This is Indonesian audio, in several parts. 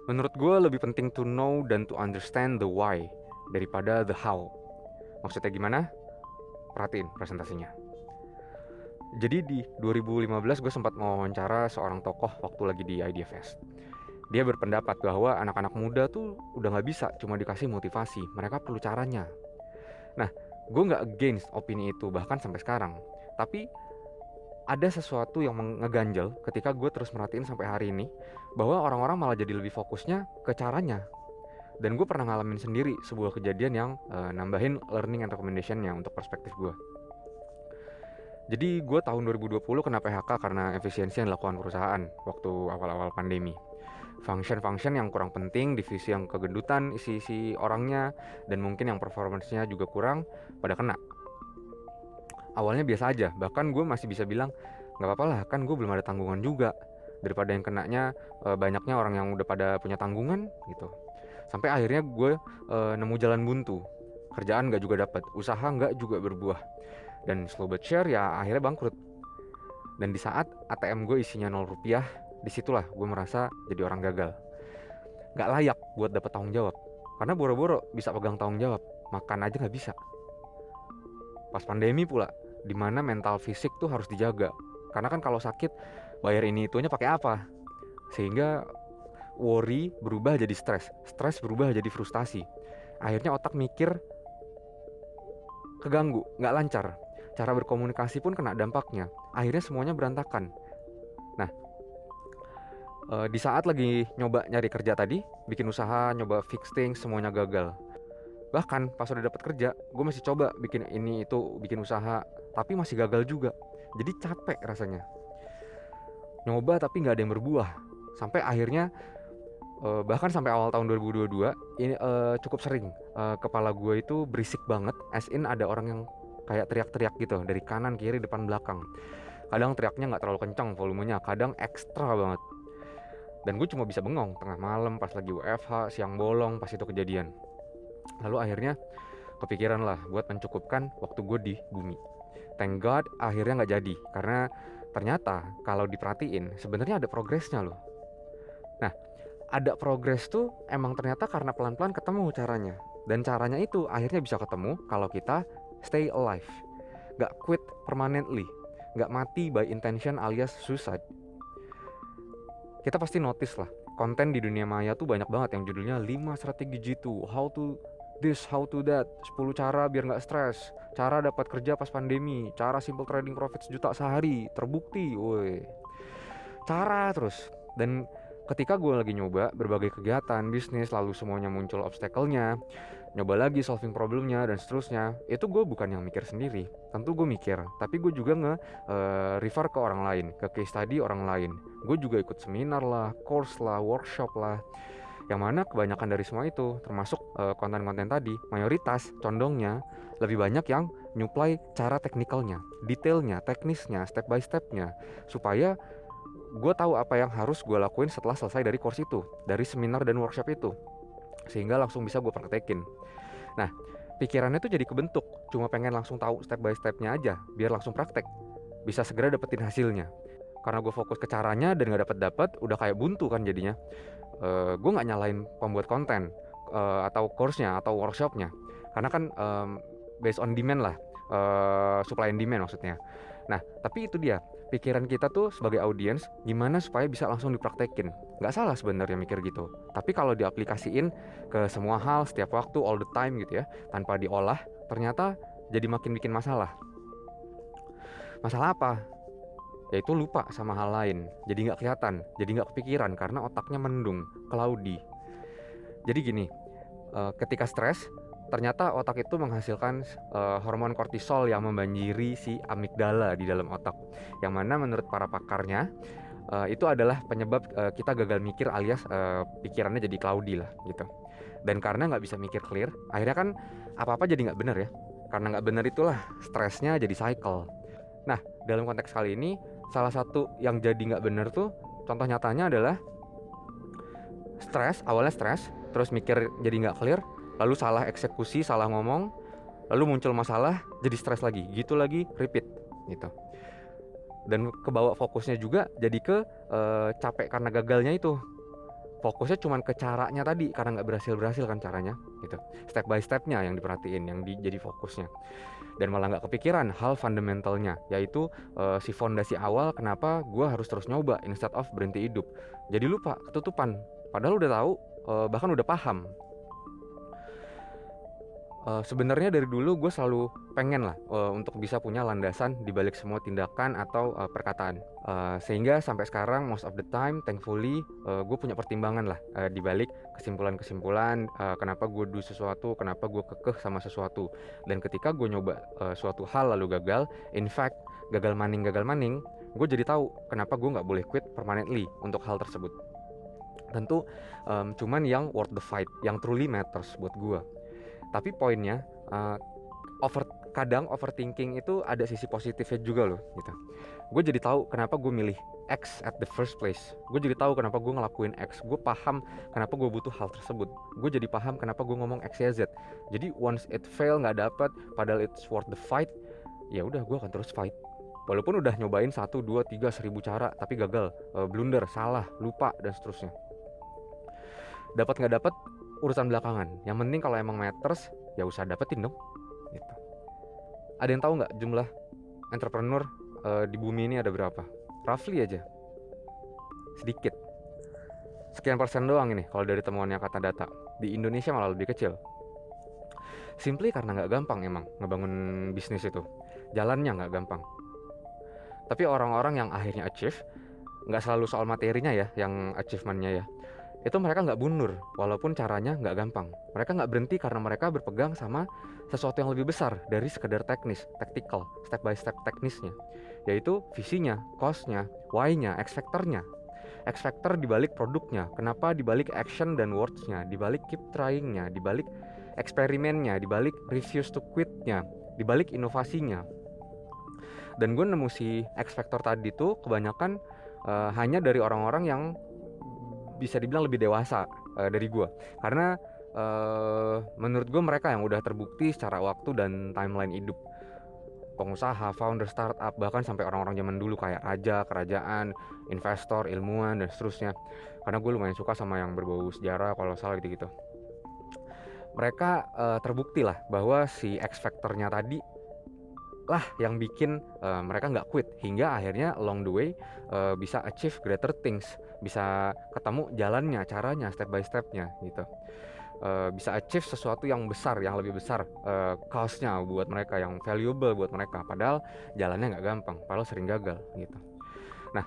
Menurut gue lebih penting to know dan to understand the why daripada the how. Maksudnya gimana? Perhatiin presentasinya. Jadi di 2015 gue sempat mewawancara seorang tokoh waktu lagi di Idea Fest. Dia berpendapat bahwa anak-anak muda tuh udah nggak bisa cuma dikasih motivasi, mereka perlu caranya. Nah, gue nggak against opini itu bahkan sampai sekarang. Tapi ada sesuatu yang ngeganjel ketika gue terus merhatiin sampai hari ini, bahwa orang-orang malah jadi lebih fokusnya ke caranya. Dan gue pernah ngalamin sendiri sebuah kejadian yang nambahin learning and recommendation-nya untuk perspektif gue. Jadi gue tahun 2020 kena PHK karena efisiensi yang dilakukan perusahaan waktu awal-awal pandemi. Function-function yang kurang penting, divisi yang kegendutan isi-isi orangnya, dan mungkin yang performance-nya juga kurang, pada kena. Awalnya biasa aja, bahkan gue masih bisa bilang nggak apa-apa lah, kan gue belum ada tanggungan juga, daripada yang kenanya banyaknya orang yang udah pada punya tanggungan gitu. Sampai akhirnya gue nemu jalan buntu, kerjaan nggak juga dapat, usaha nggak juga berbuah, dan slow but sure ya akhirnya bangkrut. Dan di saat ATM gue isinya 0 rupiah, disitulah gue merasa jadi orang gagal, nggak layak buat dapat tanggung jawab, karena boro-boro bisa pegang tanggung jawab, makan aja nggak bisa. Pas pandemi pula, dimana mental fisik tuh harus dijaga, karena kan kalau sakit bayar ini itunya pakai apa, sehingga worry berubah jadi stres, stres berubah jadi frustasi. Akhirnya otak mikir keganggu, nggak lancar, cara berkomunikasi pun kena dampaknya, akhirnya semuanya berantakan. Nah, di saat lagi nyoba nyari kerja tadi, bikin usaha, nyoba fix things, semuanya gagal. Bahkan pas udah dapat kerja, gue masih coba bikin ini itu, bikin usaha, tapi masih gagal juga. Jadi capek rasanya. Nyoba tapi nggak ada yang berbuah. Sampai akhirnya bahkan sampai awal tahun 2022 ini cukup sering kepala gue itu berisik banget, as in ada orang yang kayak teriak-teriak gitu dari kanan, kiri, depan, belakang. Kadang teriaknya nggak terlalu kencang volumenya, kadang ekstra banget. Dan gue cuma bisa bengong tengah malam pas lagi WFH, siang bolong pas itu kejadian. Lalu akhirnya kepikiran lah buat mencukupkan waktu gue di bumi. Thank God akhirnya nggak jadi, karena ternyata kalau diperhatiin sebenarnya ada progresnya loh. Nah, ada progres tuh emang ternyata karena pelan-pelan ketemu caranya. Dan caranya itu akhirnya bisa ketemu kalau kita stay alive, nggak quit permanently, nggak mati by intention alias suicide. Kita pasti notice lah, konten di dunia maya tuh banyak banget yang judulnya 5 strategi G2, how to this, how to that, 10 cara biar nggak stres, cara dapat kerja pas pandemi, cara simple trading profit 1 juta sehari, terbukti, woi. Cara terus. Dan ketika gue lagi nyoba berbagai kegiatan bisnis, lalu semuanya muncul obstacle-nya, nyoba lagi solving problemnya dan seterusnya, itu gue bukan yang mikir sendiri, tentu gue mikir, tapi gue juga refer ke orang lain, ke case study orang lain. Gue juga ikut seminar lah, course lah, workshop lah, yang mana kebanyakan dari semua itu termasuk konten-konten tadi, mayoritas condongnya lebih banyak yang nyuplai cara teknikalnya, detailnya, teknisnya, step by stepnya, supaya gue tahu apa yang harus gue lakuin setelah selesai dari course itu, dari seminar dan workshop itu, sehingga langsung bisa gue praktekin. Nah, pikirannya tuh jadi kebentuk, cuma pengen langsung tahu step by stepnya aja, biar langsung praktek, bisa segera dapetin hasilnya. Karena gue fokus ke caranya dan gak dapet-dapet, udah kayak buntu kan jadinya. Gue nggak nyalain pembuat konten atau course-nya atau workshopnya, karena kan based on demand lah, supply and demand maksudnya. Nah, tapi itu dia, pikiran kita tuh sebagai audiens gimana supaya bisa langsung dipraktekin. Nggak salah sebenarnya mikir gitu, tapi kalau diaplikasiin ke semua hal setiap waktu all the time gitu ya, tanpa diolah, ternyata jadi makin bikin masalah. Masalah apa? Yaitu lupa sama hal lain, jadi nggak kelihatan, jadi nggak kepikiran karena otaknya mendung, cloudy. Jadi gini, ketika stres, ternyata otak itu menghasilkan hormon kortisol yang membanjiri si amigdala di dalam otak, yang mana menurut para pakarnya itu adalah penyebab kita gagal mikir alias pikirannya jadi cloudy lah gitu. Dan karena nggak bisa mikir clear, akhirnya kan apa-apa jadi nggak bener ya. Karena nggak bener itulah stresnya jadi cycle. Nah, dalam konteks kali ini, salah satu yang jadi nggak bener tuh, contoh nyatanya adalah stres, awalnya stres, terus mikir jadi nggak clear, lalu salah eksekusi, salah ngomong, lalu muncul masalah, jadi stres lagi, gitu lagi, repeat, gitu. Dan kebawa fokusnya juga jadi ke capek karena gagalnya itu. fokusnya cuman ke caranya tadi karena nggak berhasil kan caranya gitu. Step by stepnya yang diperhatiin, yang jadi fokusnya, dan malah nggak kepikiran hal fundamentalnya, yaitu si fondasi awal kenapa gue harus terus nyoba instead of berhenti hidup. Jadi lupa, ketutupan, padahal udah tahu, bahkan udah paham. Sebenarnya dari dulu gue selalu pengen lah untuk bisa punya landasan di balik semua tindakan atau perkataan. Sehingga sampai sekarang most of the time thankfully gue punya pertimbangan lah di balik kesimpulan-kesimpulan kenapa gue do sesuatu, kenapa gue kekeh sama sesuatu. Dan ketika gue nyoba suatu hal lalu gagal, in fact gagal maning, gue jadi tahu kenapa gue nggak boleh quit permanently untuk hal tersebut. Tentu cuman yang worth the fight, yang truly matters buat gue. Tapi poinnya kadang overthinking itu ada sisi positifnya juga loh gitu. Gue jadi tahu kenapa gue milih X at the first place. Gue jadi tahu kenapa gue ngelakuin X. Gue paham kenapa gue butuh hal tersebut. Gue jadi paham kenapa gue ngomong X, Y, Z. Jadi once it fail, nggak dapet, padahal it's worth the fight, ya udah gue akan terus fight. Walaupun udah nyobain 1, 2, 3, 1000 cara tapi gagal, blunder, salah, lupa dan seterusnya. Dapat nggak dapat urusan belakangan. Yang penting kalau emang matters, ya usah dapetin dong. Gitu. Ada yang tahu nggak jumlah entrepreneur di bumi ini ada berapa? Roughly aja, sedikit. Sekian persen doang ini kalau dari temuannya Kata Data. Di Indonesia malah lebih kecil. Simply karena nggak gampang emang ngebangun bisnis itu. Jalannya nggak gampang. Tapi orang-orang yang akhirnya achieve, nggak selalu soal materinya ya, yang achievementnya ya. Itu mereka nggak mundur, walaupun caranya nggak gampang. Mereka nggak berhenti karena mereka berpegang sama sesuatu yang lebih besar dari sekedar teknis, tactical, step by step teknisnya, yaitu visinya, cost-nya, why-nya, X-factor-nya. X-factor dibalik produknya, kenapa dibalik action dan words-nya, dibalik keep trying-nya, dibalik eksperimennya, dibalik refuse to quit-nya, dibalik inovasinya. Dan gue nemu si X-factor tadi tuh kebanyakan hanya dari orang-orang yang bisa dibilang lebih dewasa dari gue, karena menurut gue mereka yang udah terbukti secara waktu dan timeline hidup. Pengusaha, founder startup, bahkan sampai orang-orang zaman dulu kayak raja, kerajaan, investor, ilmuwan dan seterusnya. Karena gue lumayan suka sama yang berbau sejarah kalau salah gitu-gitu. Mereka terbukti lah bahwa si X factor-nya tadi lah yang bikin mereka nggak quit hingga akhirnya along the way bisa achieve greater things, bisa ketemu jalannya, caranya, step by stepnya gitu, bisa achieve sesuatu yang besar, yang lebih besar, cost-nya buat mereka, yang valuable buat mereka, padahal jalannya nggak gampang, padahal sering gagal gitu. Nah,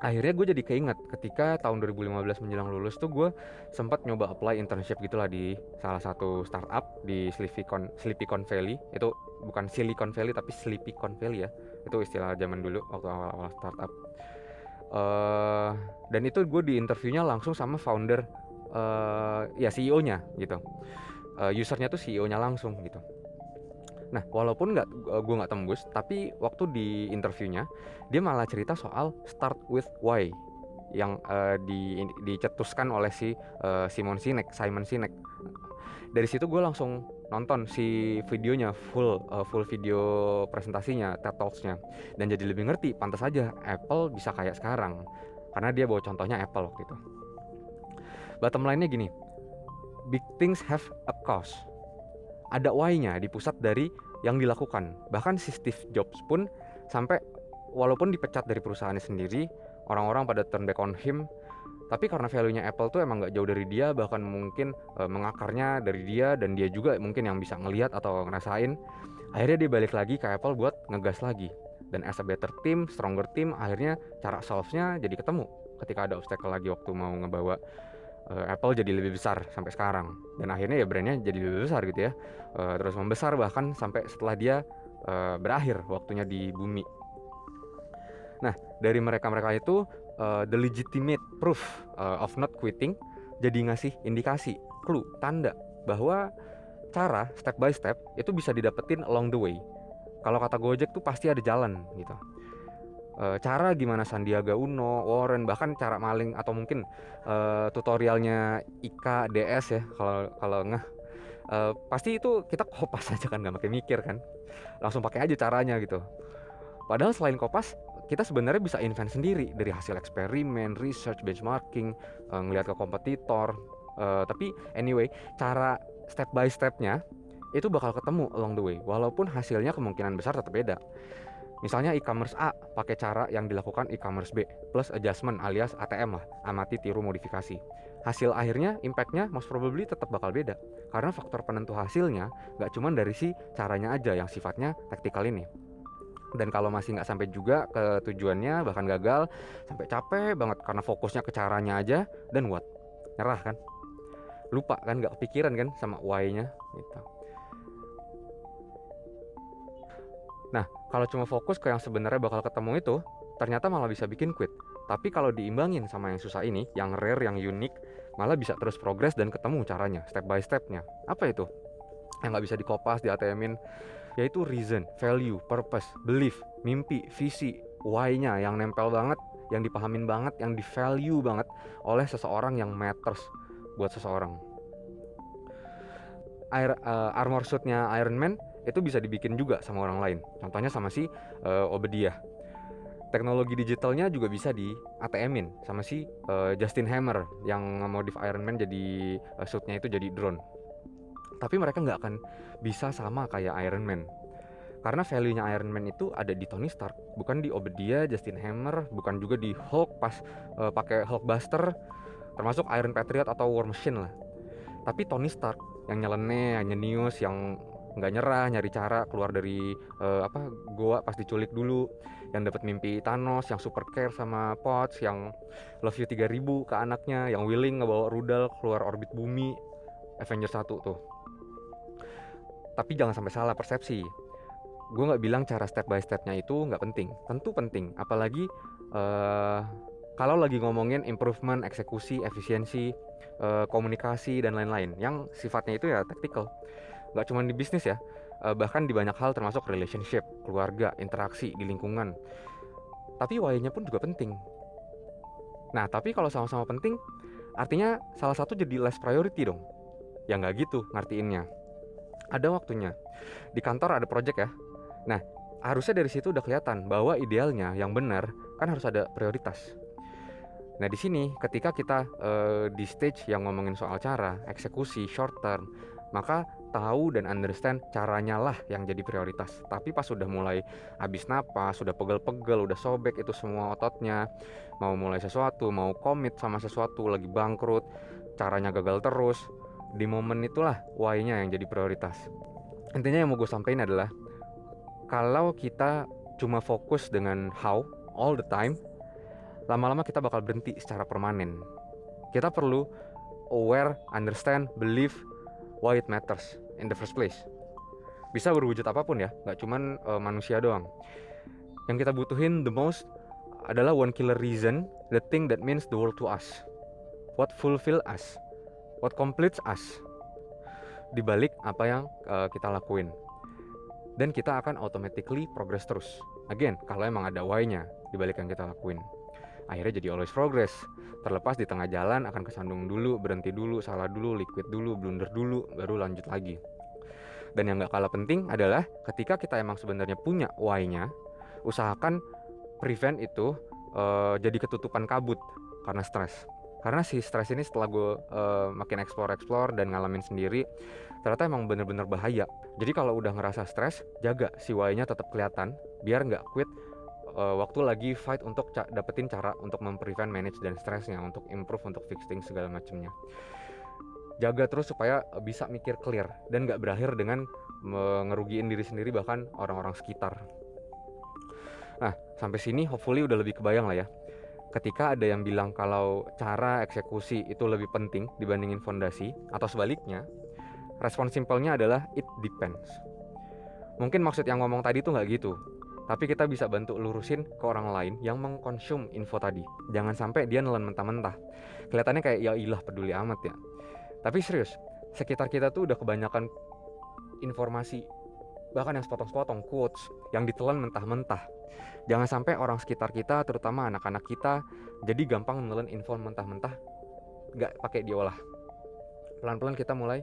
akhirnya gue jadi keinget ketika tahun 2015 menjelang lulus tuh gue sempat nyoba apply internship gitulah di salah satu startup di Silicon Valley. Itu bukan Silicon Valley tapi Silicon Valley ya, itu istilah zaman dulu waktu awal-awal startup. Dan itu gue di interviewnya langsung sama founder, ya CEO-nya gitu, usernya tuh CEO-nya langsung gitu. Nah, walaupun gue nggak tembus, tapi waktu di interviewnya dia malah cerita soal start with why yang dicetuskan oleh si Simon Sinek. Dari situ gue langsung nonton si videonya full video presentasinya, TED Talks-nya, dan jadi lebih ngerti pantas aja Apple bisa kayak sekarang karena dia bawa contohnya Apple waktu itu. Bottom line-nya gini, big things have a cost. Ada why-nya di pusat dari yang dilakukan. Bahkan si Steve Jobs pun sampai walaupun dipecat dari perusahaannya sendiri, orang-orang pada turn back on him, tapi karena value-nya Apple tuh emang gak jauh dari dia, bahkan mungkin mengakarnya dari dia, dan dia juga mungkin yang bisa ngelihat atau ngerasain. Akhirnya dia balik lagi ke Apple buat ngegas lagi. Dan as a better team, stronger team, akhirnya cara solve-nya jadi ketemu ketika ada obstacle lagi waktu mau ngebawa Apple jadi lebih besar sampai sekarang. Dan akhirnya ya brandnya jadi lebih besar gitu ya, terus membesar bahkan sampai setelah dia berakhir waktunya di bumi. Nah, dari mereka itu the legitimate proof of not quitting jadi ngasih indikasi, clue, tanda bahwa cara step by step itu bisa didapetin along the way. Kalau kata Gojek tuh pasti ada jalan gitu. Cara gimana Sandiaga Uno, Warren, bahkan cara maling atau mungkin tutorialnya Ika DS ya, kalau pasti itu kita kopas aja kan, nggak pakai mikir kan, langsung pakai aja caranya gitu. Padahal selain kopas kita sebenarnya bisa invent sendiri dari hasil eksperimen, research, benchmarking, ngelihat ke kompetitor. Tapi anyway, cara step by stepnya itu bakal ketemu along the way, walaupun hasilnya kemungkinan besar tetap beda. Misalnya e-commerce A pakai cara yang dilakukan e-commerce B plus adjustment alias ATM lah, amati tiru modifikasi. Hasil akhirnya, impactnya most probably tetap bakal beda, karena faktor penentu hasilnya nggak cuma dari si caranya aja yang sifatnya taktikal ini. Dan kalau masih nggak sampai juga ke tujuannya, bahkan gagal, sampai capek banget karena fokusnya ke caranya aja, dan what? Nyerah kan? Lupa kan, nggak kepikiran kan sama why-nya gitu. Nah, kalau cuma fokus ke yang sebenarnya bakal ketemu itu, ternyata malah bisa bikin quit. Tapi kalau diimbangin sama yang susah ini, yang rare, yang unik, malah bisa terus progres dan ketemu caranya, step by stepnya. Apa itu? Yang nggak bisa dikopas, di ATM-in, yaitu reason, value, purpose, belief, mimpi, visi, why-nya yang nempel banget, yang dipahamin banget, yang di-value banget oleh seseorang yang matters buat seseorang. Armor suit-nya Iron Man itu bisa dibikin juga sama orang lain. Contohnya sama si Obadiah. Teknologi digitalnya juga bisa di ATM-in sama si Justin Hammer yang nge-modif Iron Man jadi suitnya itu jadi drone. Tapi mereka nggak akan bisa sama kayak Iron Man. Karena value-nya Iron Man itu ada di Tony Stark, bukan di Obadiah, Justin Hammer, bukan juga di Hulk pas pakai Hulkbuster, termasuk Iron Patriot atau War Machine lah. Tapi Tony Stark yang nyeleneh, yang nyenius, yang nggak nyerah, nyari cara keluar dari goa pas diculik dulu, yang dapat mimpi Thanos, yang super care sama Potts, yang love you 3000 ke anaknya, yang willing ngebawa rudal keluar orbit bumi, Avengers 1 tuh. Tapi jangan sampai salah persepsi. Gue nggak bilang cara step by stepnya itu nggak penting, tentu penting, apalagi kalau lagi ngomongin improvement, eksekusi, efisiensi, komunikasi dan lain-lain yang sifatnya itu ya tactical. Nggak cuma di bisnis ya, bahkan di banyak hal termasuk relationship, keluarga, interaksi di lingkungan. Tapi why-nya pun juga penting. Nah, tapi kalau sama-sama penting, artinya salah satu jadi less priority dong. Ya nggak gitu ngertiinnya. Ada waktunya. Di kantor ada project ya. Nah, harusnya dari situ udah kelihatan bahwa idealnya yang benar kan harus ada prioritas. Nah, di sini ketika kita di stage yang ngomongin soal cara, eksekusi, short term, maka tahu dan understand caranya lah yang jadi prioritas. Tapi pas sudah mulai habis napas, sudah pegel-pegel, udah sobek itu semua ototnya, mau mulai sesuatu, mau komit sama sesuatu, lagi bangkrut, caranya gagal terus, di momen itulah why-nya yang jadi prioritas. Intinya yang mau gue sampaikan adalah, kalau kita cuma fokus dengan how all the time, lama-lama kita bakal berhenti secara permanen. Kita perlu aware, understand, believe why it matters in the first place. Bisa berwujud apapun ya, gak cuman manusia doang. Yang kita butuhin the most adalah one killer reason, the thing that means the world to us, what fulfill us, what completes us, dibalik apa yang kita lakuin. Dan kita akan automatically progress terus. Again, kalau emang ada why-nya dibalik yang kita lakuin. Akhirnya jadi always progress. Terlepas di tengah jalan akan kesandung dulu, berhenti dulu, salah dulu, liquid dulu, blunder dulu, baru lanjut lagi. Dan yang gak kalah penting adalah ketika kita emang sebenarnya punya why-nya, usahakan prevent itu jadi ketutupan kabut karena stres. Karena si stres ini setelah gue makin explore dan ngalamin sendiri, ternyata emang bener-bener bahaya. Jadi kalau udah ngerasa stres, jaga si why-nya tetap kelihatan, biar nggak quit waktu lagi fight untuk dapetin cara untuk memprevent, manage dan stresnya, untuk improve, untuk fixing segala macamnya. Jaga terus supaya bisa mikir clear dan nggak berakhir dengan ngerugiin diri sendiri bahkan orang-orang sekitar. Nah, sampai sini hopefully udah lebih kebayang lah ya. Ketika ada yang bilang kalau cara eksekusi itu lebih penting dibandingin fondasi, atau sebaliknya, respon simpelnya adalah it depends. Mungkin maksud yang ngomong tadi tuh nggak gitu, tapi kita bisa bantu lurusin ke orang lain yang mengkonsum info tadi. Jangan sampai dia nelan mentah-mentah. Kelihatannya kayak ya ilah peduli amat ya. Tapi serius, sekitar kita tuh udah kebanyakan informasi, bahkan yang sepotong-sepotong, quotes, yang ditelan mentah-mentah. Jangan sampai orang sekitar kita, terutama anak-anak kita, jadi gampang menelan info mentah-mentah, gak pakai diolah. Pelan-pelan kita mulai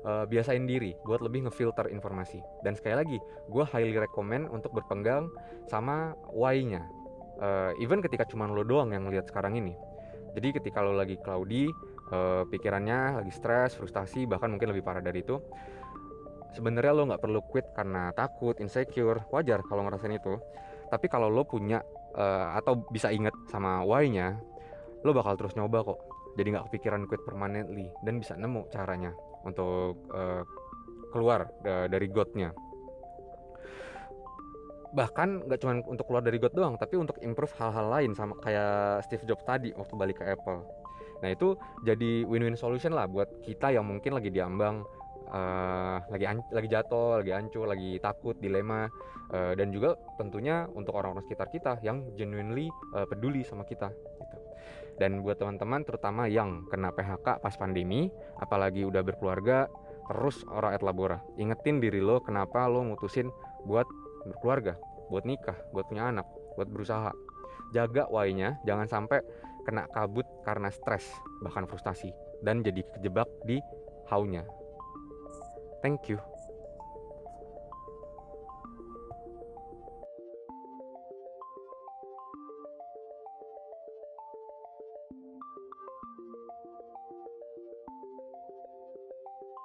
biasain diri buat lebih ngefilter informasi. Dan sekali lagi, gue highly recommend untuk berpegang sama why-nya. even ketika cuma lo doang yang lihat sekarang ini. Jadi ketika lo lagi cloudy, pikirannya lagi stres, frustasi, bahkan mungkin lebih parah dari itu, sebenarnya lo nggak perlu quit karena takut, insecure, wajar kalau ngerasain itu. Tapi kalau lo punya atau bisa inget sama why-nya, lo bakal terus nyoba kok. Jadi nggak kepikiran quit permanently dan bisa nemu caranya untuk keluar dari got-nya. Bahkan nggak cuma untuk keluar dari got doang, tapi untuk improve hal-hal lain, sama kayak Steve Jobs tadi waktu balik ke Apple. Nah itu jadi win-win solution lah buat kita yang mungkin lagi diambang, lagi jatuh, lagi hancur, lagi takut, dilema, dan juga tentunya untuk orang-orang sekitar kita yang genuinely peduli sama kita gitu. Dan buat teman-teman terutama yang kena PHK pas pandemi, apalagi udah berkeluarga, terus ora et labora, ingetin diri lo kenapa lo mutusin buat berkeluarga, buat nikah, buat punya anak, buat berusaha. Jaga why-nya, jangan sampai kena kabut karena stres, bahkan frustasi, dan jadi kejebak di how-nya. Thank you.